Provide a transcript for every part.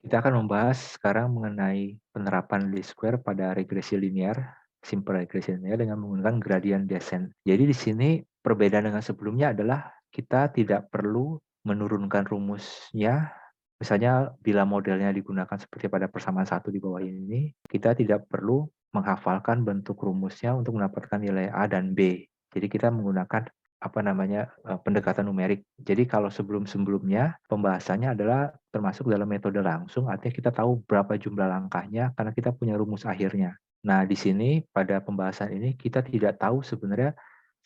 Kita akan membahas sekarang mengenai penerapan least square pada regresi linear, simple regresi linear dengan menggunakan gradient descent. Jadi di sini perbedaan dengan sebelumnya adalah kita tidak perlu menurunkan rumusnya. Misalnya bila modelnya digunakan seperti pada persamaan satu di bawah ini, kita tidak perlu menghafalkan bentuk rumusnya untuk mendapatkan nilai A dan B. Jadi kita menggunakan pendekatan numerik. Jadi kalau sebelum-sebelumnya pembahasannya adalah termasuk dalam metode langsung, artinya kita tahu berapa jumlah langkahnya karena kita punya rumus akhirnya. Nah, di sini pada pembahasan ini kita tidak tahu sebenarnya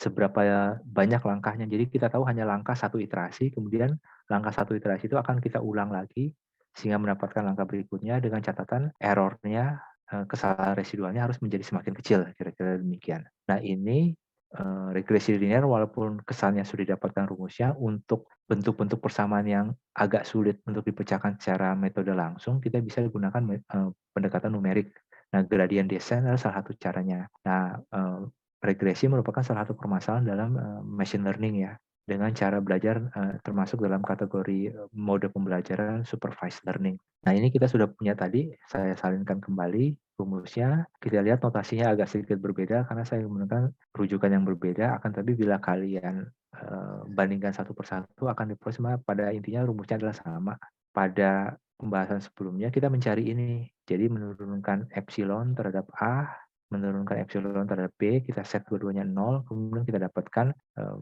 seberapa banyak langkahnya. Jadi kita tahu hanya langkah satu iterasi, kemudian langkah satu iterasi itu akan kita ulang lagi sehingga mendapatkan langkah berikutnya dengan catatan errornya, kesalahan residualnya harus menjadi semakin kecil, kira-kira demikian. Nah ini regresi linear walaupun kesannya sudah didapatkan rumusnya, untuk bentuk-bentuk persamaan yang agak sulit untuk dipecahkan secara metode langsung, kita bisa gunakan pendekatan numerik. Nah, gradient descent adalah salah satu caranya. Nah, regresi merupakan salah satu permasalahan dalam machine learning ya, dengan cara belajar termasuk dalam kategori mode pembelajaran supervised learning. Nah ini kita sudah punya tadi, saya salinkan kembali rumusnya. Kita lihat notasinya agak sedikit berbeda karena saya menggunakan rujukan yang berbeda, akan tapi bila kalian bandingkan satu persatu akan diproses pada intinya rumusnya adalah sama. Pada pembahasan sebelumnya kita mencari ini, jadi menurunkan epsilon terhadap A, menurunkan epsilon terhadap B, kita set dua-duanya 0, kemudian kita dapatkan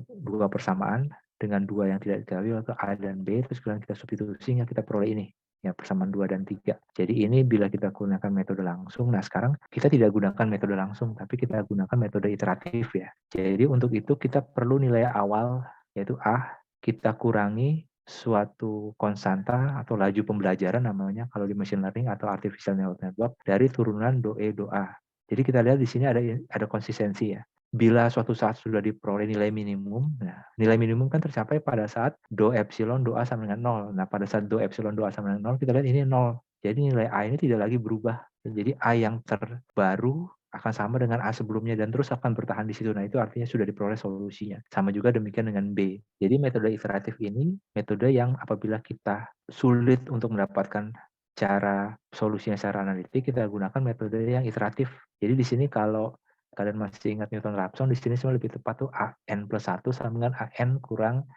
dua persamaan dengan dua yang tidak diketahui yaitu A dan B, terus kemudian kita substitusi sehingga kita peroleh ini, ya persamaan 2 dan 3. Jadi ini bila kita gunakan metode langsung. Nah sekarang kita tidak gunakan metode langsung, tapi kita gunakan metode iteratif ya. Jadi untuk itu kita perlu nilai awal, yaitu A, kita kurangi suatu konstanta atau laju pembelajaran namanya kalau di machine learning atau artificial neural network dari turunan do E do A. Jadi kita lihat di sini ada konsistensi ya. Bila suatu saat sudah diperoleh nilai minimum, nah nilai minimum kan tercapai pada saat do epsilon do A sama dengan 0. Nah pada saat do epsilon do A sama dengan 0, kita lihat ini 0. Jadi nilai A ini tidak lagi berubah. Jadi A yang terbaru akan sama dengan A sebelumnya dan terus akan bertahan di situ. Nah itu artinya sudah diperoleh solusinya. Sama juga demikian dengan B. Jadi metode iteratif ini metode yang apabila kita sulit untuk mendapatkan cara solusinya secara analitik, kita gunakan metode yang iteratif. Jadi di sini kalau kalian masih ingat Newton-Raphson, di sini semua lebih tepat tuh AN plus 1 sama dengan AN kurang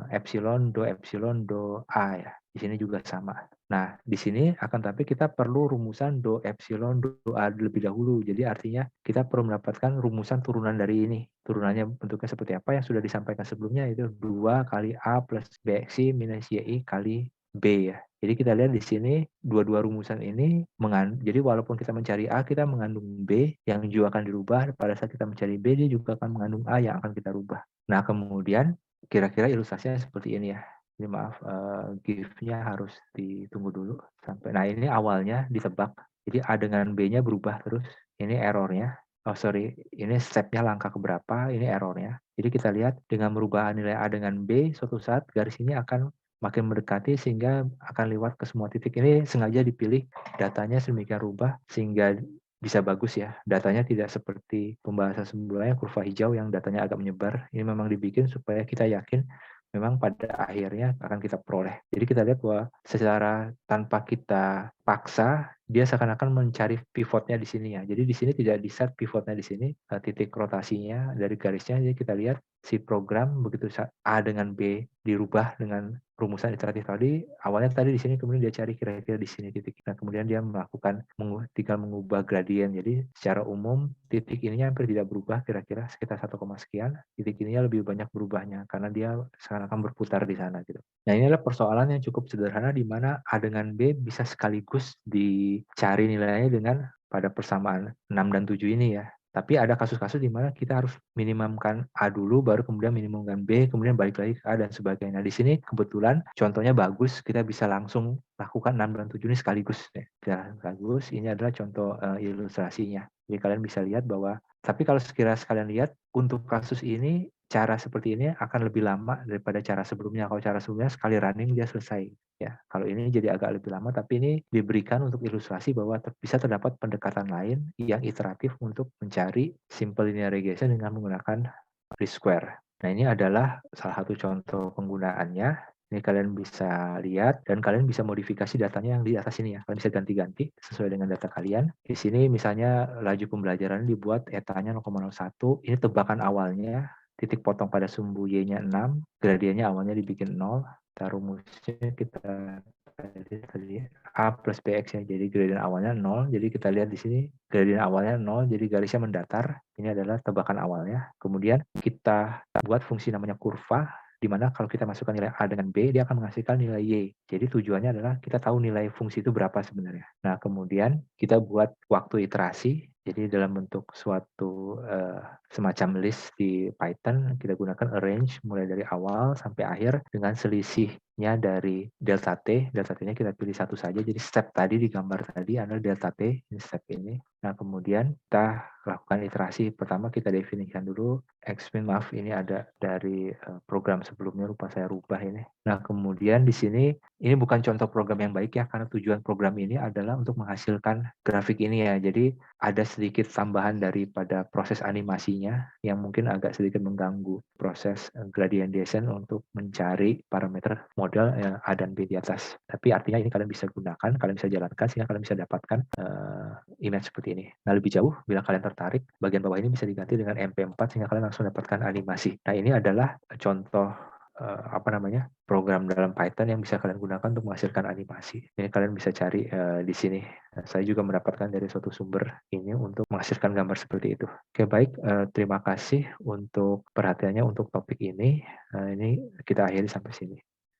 epsilon do A ya. Di sini juga sama. Nah, di sini akan tapi kita perlu rumusan do epsilon do A lebih dahulu. Jadi artinya kita perlu mendapatkan rumusan turunan dari ini. Turunannya bentuknya seperti apa yang sudah disampaikan sebelumnya, itu 2 kali A plus BXI minus YI kali B ya. Jadi kita lihat di sini dua-dua rumusan ini jadi walaupun kita mencari A, kita mengandung B yang juga akan dirubah. Pada saat kita mencari B, dia juga akan mengandung A yang akan kita rubah. Nah, kemudian kira-kira ilustrasinya seperti ini ya. Ini maaf, GIF-nya harus ditunggu dulu sampai. Nah, ini awalnya ditebak. Jadi A dengan B-nya berubah terus. Ini errornya. Oh sorry, ini step-nya langkah keberapa, ini errornya. Jadi kita lihat dengan merubah nilai A dengan B, suatu saat garis ini akan makin mendekati sehingga akan lewat ke semua titik. Ini sengaja dipilih datanya sedemikian rubah sehingga bisa bagus ya. Datanya tidak seperti pembahasan sebelumnya kurva hijau yang datanya agak menyebar. Ini memang dibikin supaya kita yakin memang pada akhirnya akan kita peroleh. Jadi kita lihat bahwa secara tanpa kita paksa, dia seakan-akan mencari pivotnya di sini ya. Jadi di sini tidak di set pivotnya di sini, titik rotasinya dari garisnya. Jadi kita lihat si program begitu A dengan B dirubah dengan rumusan iteratif tadi, awalnya tadi di sini kemudian dia cari kira-kira di sini titik. Nah, kemudian dia melakukan tinggal mengubah gradien. Jadi secara umum titik ininya hampir tidak berubah, kira-kira sekitar 1, sekian. Titik ininya lebih banyak berubahnya karena dia sekarang akan berputar di sana gitu. Nah, ini adalah persoalan yang cukup sederhana di mana A dengan B bisa sekaligus dicari nilainya dengan pada persamaan 6 dan 7 ini ya. Tapi ada kasus-kasus di mana kita harus minimumkan A dulu, baru kemudian minimumkan B, kemudian balik lagi ke A dan sebagainya. Nah, di sini kebetulan contohnya bagus, kita bisa langsung lakukan 6 dan 7 ini sekaligus. Ya, bagus, ini adalah contoh ilustrasinya. Jadi kalian bisa lihat bahwa, tapi kalau sekiranya kalian lihat, untuk kasus ini, cara seperti ini akan lebih lama daripada cara sebelumnya. Kalau cara sebelumnya sekali running dia selesai. Ya, kalau ini jadi agak lebih lama, tapi ini diberikan untuk ilustrasi bahwa bisa terdapat pendekatan lain yang iteratif untuk mencari simple linear regression dengan menggunakan least square. Nah, ini adalah salah satu contoh penggunaannya. Ini kalian bisa lihat dan kalian bisa modifikasi datanya yang di atas ini ya. Kalian bisa ganti-ganti sesuai dengan data kalian. Di sini misalnya laju pembelajaran dibuat etanya 0,01. Ini tebakan awalnya. Titik potong pada sumbu Y-nya 6. Gradiennya awalnya dibikin 0. Kita rumusnya kita tadi A plus BX ya. Jadi gradien awalnya 0. Jadi kita lihat di sini gradien awalnya 0. Jadi garisnya mendatar. Ini adalah tebakan awalnya. Kemudian kita buat fungsi namanya kurva, di mana kalau kita masukkan nilai A dengan B, dia akan menghasilkan nilai Y. Jadi tujuannya adalah kita tahu nilai fungsi itu berapa sebenarnya. Nah, kemudian kita buat waktu iterasi, jadi dalam bentuk suatu semacam list di Python, kita gunakan arrange mulai dari awal sampai akhir dengan selisihnya dari delta T. Delta T-nya kita pilih satu saja, jadi step tadi di gambar tadi adalah delta T, ini step ini. Nah, kemudian kita lakukan iterasi. Pertama kita definisikan dulu xmin, maaf ini ada dari program sebelumnya, lupa saya rubah ini. Nah, kemudian di sini ini bukan contoh program yang baik ya, karena tujuan program ini adalah untuk menghasilkan grafik ini ya. Jadi ada sedikit tambahan daripada proses animasinya yang mungkin agak sedikit mengganggu proses gradient descent untuk mencari parameter model A dan B di atas. Tapi artinya ini kalian bisa gunakan, kalian bisa jalankan sehingga kalian bisa dapatkan image seperti ini. Nah, lebih jauh bila kalian tertarik, bagian bawah ini bisa diganti dengan MP4 sehingga kalian langsung dapatkan animasi. Nah, ini adalah contoh program dalam Python yang bisa kalian gunakan untuk menghasilkan animasi. Ini kalian bisa cari di sini. Nah, saya juga mendapatkan dari suatu sumber ini untuk menghasilkan gambar seperti itu. Oke, baik. Terima kasih untuk perhatiannya untuk topik ini. Ini kita akhiri sampai sini.